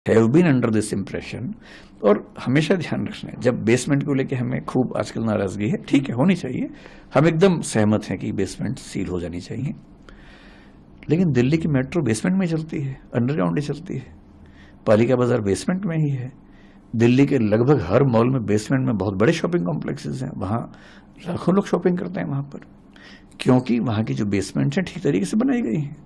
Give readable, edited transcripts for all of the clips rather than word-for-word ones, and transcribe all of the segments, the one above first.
Have been under this impression. और हमेशा ध्यान रखना है, जब बेसमेंट को लेके हमें खूब आजकल नाराजगी है, ठीक है होनी चाहिए, हम एकदम सहमत हैं कि बेसमेंट सील हो जानी चाहिए, लेकिन दिल्ली की मेट्रो बेसमेंट में चलती है, अंडरग्राउंड ही चलती है, पालिका बाजार बेसमेंट में ही है, दिल्ली के लगभग हर मॉल में बेसमेंट में बहुत बड़े शॉपिंग कॉम्प्लेक्सेस हैं, वहाँ लाखों लोग शॉपिंग करते हैं वहाँ पर, क्योंकि वहाँ की जो बेसमेंट्स हैं ठीक तरीके से बनाई गई हैं।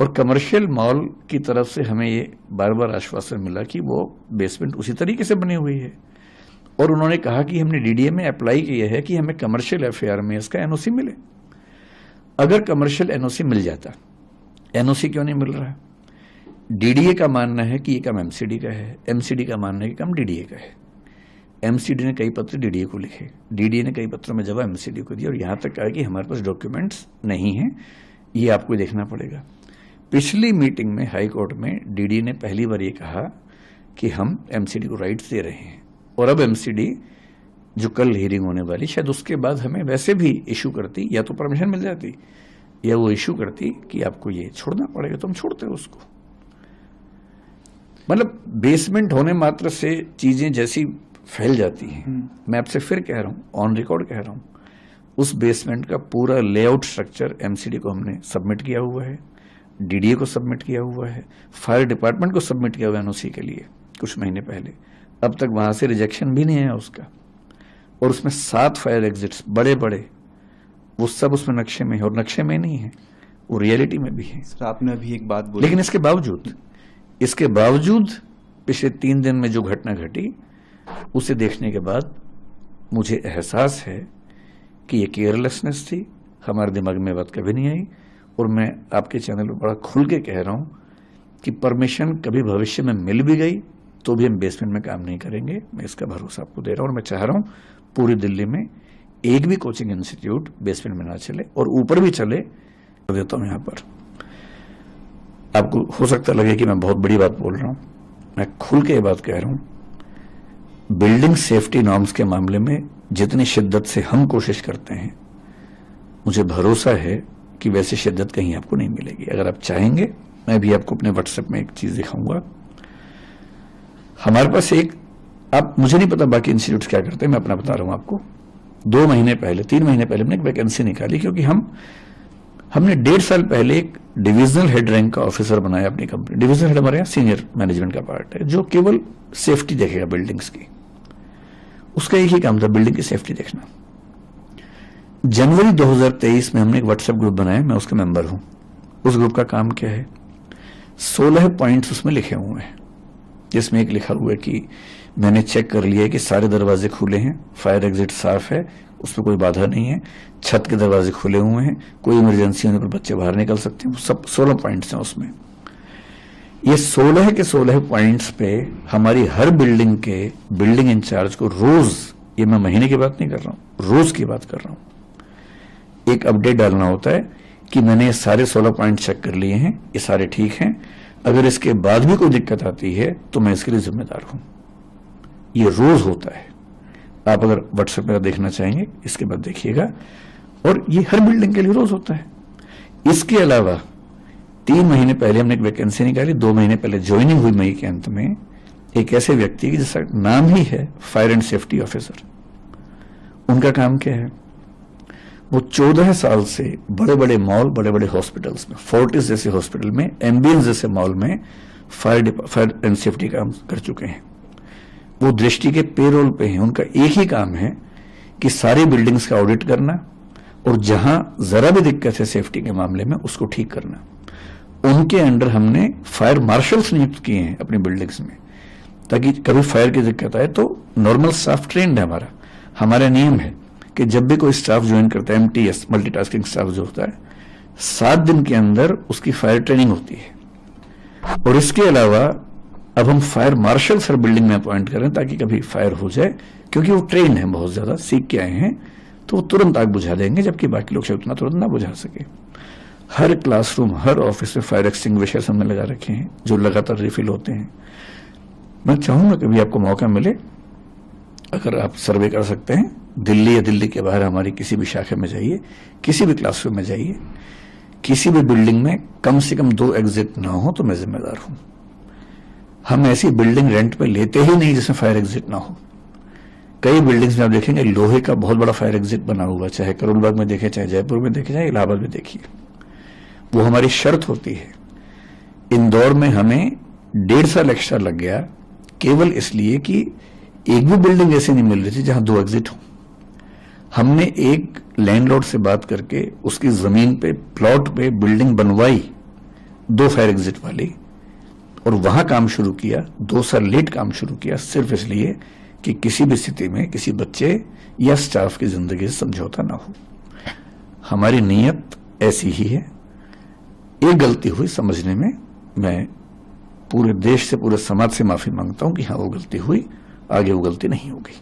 और कमर्शियल मॉल की तरफ से हमें ये बार बार आश्वासन मिला कि वो बेसमेंट उसी तरीके से बनी हुई है, और उन्होंने कहा कि हमने डीडीए में अप्लाई किया है कि हमें कमर्शियल एफएआर में इसका एनओसी मिले। अगर कमर्शियल एनओसी मिल जाता, एनओसी क्यों नहीं मिल रहा? डीडीए का मानना है कि ये काम एमसीडी का है, एमसीडी का मानना है कि काम डीडीए का है। एमसीडी ने कई पत्र डीडीए को लिखे, डीडीए ने कई पत्रों में जवाब एमसीडी को दिया, और यहां तक कहा कि हमारे पास डॉक्यूमेंट्स नहीं हैं, ये आपको देखना पड़ेगा। पिछली मीटिंग में हाई कोर्ट में डीडीए ने पहली बार ये कहा कि हम एमसीडी को राइट्स दे रहे हैं, और अब एमसीडी जो कल हियरिंग होने वाली, शायद उसके बाद हमें वैसे भी इशू करती, या तो परमिशन मिल जाती या वो इशू करती कि आपको ये छोड़ना पड़ेगा, तो हम छोड़ते उसको। मतलब बेसमेंट होने मात्र से चीजें जैसी फैल जाती हैं। मैं आपसे फिर कह रहा हूं, ऑन रिकॉर्ड कह रहा हूं, उस बेसमेंट का पूरा लेआउट स्ट्रक्चर एमसीडी को हमने सबमिट किया हुआ है, डीडीए को सबमिट किया हुआ है, फायर डिपार्टमेंट को सबमिट किया हुआ है एनओसी के लिए कुछ महीने पहले। अब तक वहां से रिजेक्शन भी नहीं आया उसका, और उसमें 7 फायर एग्जिट्स बड़े बड़े, वो सब उसमें नक्शे में है, और नक्शे में नहीं है, वो रियलिटी में भी है। सर आपने अभी एक बात बोली, लेकिन इसके बावजूद पिछले 3 दिन में जो घटना घटी, उसे देखने के बाद मुझे एहसास है कि ये केयरलेसनेस थी, हमारे दिमाग में बात कभी नहीं आई। और मैं आपके चैनल पर बड़ा खुल के कह रहा हूं कि परमिशन कभी भविष्य में मिल भी गई तो भी हम बेसमेंट में काम नहीं करेंगे, मैं इसका भरोसा आपको दे रहा हूं। और मैं चाह रहा हूं पूरी दिल्ली में एक भी कोचिंग इंस्टीट्यूट बेसमेंट में ना चले, और ऊपर भी चले देता हूं। यहां पर आपको हो सकता लगे कि मैं बहुत बड़ी बात बोल रहा हूं, मैं खुल के ये बात कह रहा हूं, बिल्डिंग सेफ्टी नॉर्म्स के मामले में जितनी शिद्दत से हम कोशिश करते हैं, मुझे भरोसा है कि वैसी शिद्दत कहीं आपको नहीं मिलेगी। अगर आप चाहेंगे, मैं भी आपको अपने व्हाट्सएप में एक चीज दिखाऊंगा। हमारे पास आप मुझे नहीं पता बाकी इंस्टीट्यूट क्या करते हैं, मैं अपना बता रहा हूं आपको। 2 महीने पहले, 3 महीने पहले हमने एक वैकेंसी निकाली, क्योंकि हमने 1.5 साल पहले एक डिविजनल हेड रैंक का ऑफिसर बनाया अपनी कंपनी। डिविजनल हेड हमारे यहाँ सीनियर मैनेजमेंट का पार्ट है, जो केवल सेफ्टी देखेगा बिल्डिंग्स की। उसका एक ही काम था, बिल्डिंग की सेफ्टी देखना। जनवरी 2023 में हमने एक व्हाट्सएप ग्रुप बनाया, मैं उसका मेंबर हूं। उस ग्रुप का काम क्या है? 16 पॉइंट्स उसमें लिखे हुए हैं, जिसमें एक लिखा हुआ है कि मैंने चेक कर लिया है कि सारे दरवाजे खुले हैं, फायर एग्जिट साफ है, उसमें कोई बाधा नहीं है, छत के दरवाजे खुले हुए हैं, कोई इमरजेंसी होने पर बच्चे बाहर निकल सकते हैं। सब 16 पॉइंट्स हैं उसमें। ये 16 के 16 पॉइंट्स पे हमारी हर बिल्डिंग के बिल्डिंग इंचार्ज को रोज, ये मैं महीने की बात नहीं कर रहा हूं, रोज की बात कर रहा हूं, एक अपडेट डालना होता है कि मैंने ये सारे 16 पॉइंट चेक कर लिए हैं, ये सारे ठीक हैं, अगर इसके बाद भी कोई दिक्कत आती है तो मैं इसके लिए जिम्मेदार हूं। ये रोज होता है, आप अगर व्हाट्सएप में देखना चाहेंगे इसके बाद देखिएगा, और ये हर बिल्डिंग के लिए रोज होता है। इसके अलावा 3 महीने पहले हमने एक वैकेंसी निकाली, 2 महीने पहले ज्वाइनिंग हुई मई के अंत में, एक ऐसे व्यक्ति की जिसका नाम ही है फायर एंड सेफ्टी ऑफिसर। उनका काम क्या है? वो 14 साल से बड़े बड़े मॉल, बड़े बड़े हॉस्पिटल्स में, फोर्टिस जैसे हॉस्पिटल में, एम्बियंस जैसे मॉल में फायर एंड सेफ्टी काम कर चुके हैं। वो दृष्टि के पेरोल पे हैं। उनका एक ही काम है कि सारी बिल्डिंग्स का ऑडिट करना, और जहां जरा भी दिक्कत है सेफ्टी के मामले में उसको ठीक करना। उनके अंडर हमने फायर मार्शल्स नियुक्त किए हैं अपनी बिल्डिंग्स में, ताकि कभी फायर की दिक्कत आए तो नॉर्मल स्टाफ ट्रेंड है हमारा नियम है कि जब भी कोई स्टाफ ज्वाइन करता है, MTS मल्टीटास्किंग स्टाफ जो होता है, 7 दिन के अंदर उसकी फायर ट्रेनिंग होती है। और इसके अलावा अब हम फायर मार्शल हर बिल्डिंग में अपॉइंट करें, ताकि कभी फायर हो जाए, क्योंकि वो ट्रेंड है, बहुत ज्यादा सीख के आए हैं, तो वो तुरंत आग बुझा देंगे, जबकि बाकी लोग शायद उतना तुरंत ना बुझा सके। हर क्लासरूम, हर ऑफिस में फायर एक्सटिंग्विशर्स हमने लगा रखे हैं, जो लगातार रिफिल होते हैं। मैं चाहूंगा कभी आपको मौका मिले, अगर आप सर्वे कर सकते हैं, दिल्ली या दिल्ली के बाहर हमारी किसी भी शाखा में जाइए, किसी भी क्लासरूम में जाइए, किसी भी बिल्डिंग में कम से कम 2 एग्जिट ना हो तो मैं जिम्मेदार हूं। हम ऐसी बिल्डिंग रेंट पे लेते ही नहीं जिसमें फायर एग्जिट ना हो। कई बिल्डिंग्स में आप देखेंगे लोहे का बहुत बड़ा फायर एग्जिट बना हुआ, चाहे करोल बाग में देखें, चाहे जयपुर में देखें, चाहे इलाहाबाद में देखिए। वो हमारी शर्त होती है। इंदौर में हमें 1.5 साल एक्स्ट्रा लग गया केवल इसलिए कि एक भी बिल्डिंग ऐसी नहीं मिल रही थी जहां 2 एग्जिट हो। हमने एक लैंडलॉर्ड से बात करके उसकी जमीन पे, प्लॉट पे बिल्डिंग बनवाई 2 फायर एग्जिट वाली, और वहां काम शुरू किया। 2 साल लेट काम शुरू किया, सिर्फ इसलिए कि किसी भी स्थिति में किसी बच्चे या स्टाफ की जिंदगी से समझौता ना हो। हमारी नीयत ऐसी ही है। एक गलती हुई समझने में, मैं पूरे देश से, पूरे समाज से माफी मांगता हूं कि हाँ वो गलती हुई, आगे वो गलती नहीं होगी।